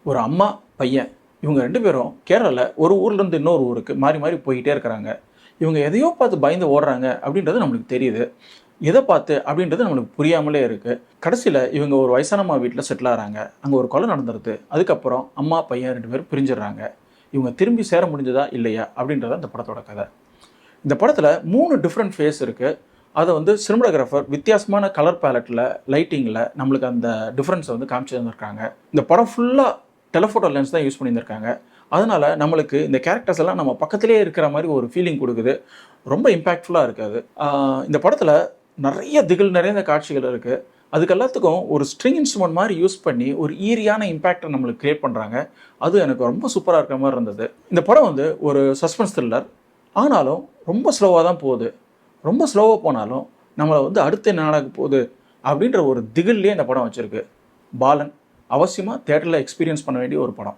ஒரு அம்மா, பையன் இவங்க 2 பேரும் கேரளால ஒரு ஊர்லேருந்து இன்னொரு ஊருக்கு மாறி மாறி போயிட்டே இருக்கிறாங்க. இவங்க எதையோ பார்த்து பயந்து ஓடுறாங்க அப்படின்றது நம்மளுக்கு தெரியுது. எதை பார்த்து அப்படின்றது நம்மளுக்கு புரியாமலே இருக்கு. கடைசியில இவங்க ஒரு வயசானம்மா வீட்ல செட்டில் ஆகுறாங்க. அங்க ஒரு கொலை நடந்துருது. அதுக்கப்புறம் அம்மா, பையன் 2 பேரும் பிரிஞ்சிடுறாங்க. இவங்க திரும்பி சேர முடிஞ்சதா? இல்லையா? அப்படின்றது அந்த படத்தோட கதை. இந்த படத்துல 3 டிஃபரண்ட் ஃபேஸ் இருக்கு. அத வந்து சினிமாட்டோகிராஃபர் வித்தியாசமான கலர் பேலட்ல, லைட்டிங்ல நம்மளுக்கு அந்த டிஃபரன்ஸ வந்து காமிச்சு தந்திருக்காங்க. இந்த படம் ஃபுல்லா டெலஃபோட்டோ லென்ஸ் தான் யூஸ் பண்ணியிருந்திருக்காங்க. அதனால நம்மளுக்கு இந்த கேரக்டர்ஸ் எல்லாம் நம்ம பக்கத்திலேயே இருக்கிற மாரி ஒரு ஃபீலிங் குடுக்குது. ரொம்ப இம்பாக்ட்ஃபுல்லா இருக்கு அது. இந்த படத்துல நெறைய திகில் நிறைந்த காட்சிகள் இருக்கு. அதுக்கு எல்லாத்துக்கும் ஒரு ஸ்ட்ரிங் இன்ஸ்ட்ருமென்ட் மாரி யூஸ் பண்ணி ஒரு ஈரியான இம்பாக்ட்ட நம்மளுக்கு கிரியேட் பண்றாங்க. அது எனக்கு ரொம்ப சூப்பரா இருக்கிற மாரி இருந்தது. இந்த படம் வந்து ஒரு சஸ்பென்ஸ் த்ரில்லர். ஆனாலும் ரொம்ப ஸ்லோவா தான் போகுது. ரொம்ப ஸ்லோவா போனாலும் நம்மள வந்து அடுத்து என்ன நடக்க போகுது அப்படின்ற ஒரு திகில்லயே இந்த படம் வச்சிருக்கு. பாலன் அவசியமா தியேட்டர்ல எக்ஸ்பீரியன்ஸ் பண்ண வேண்டிய ஒரு படம்.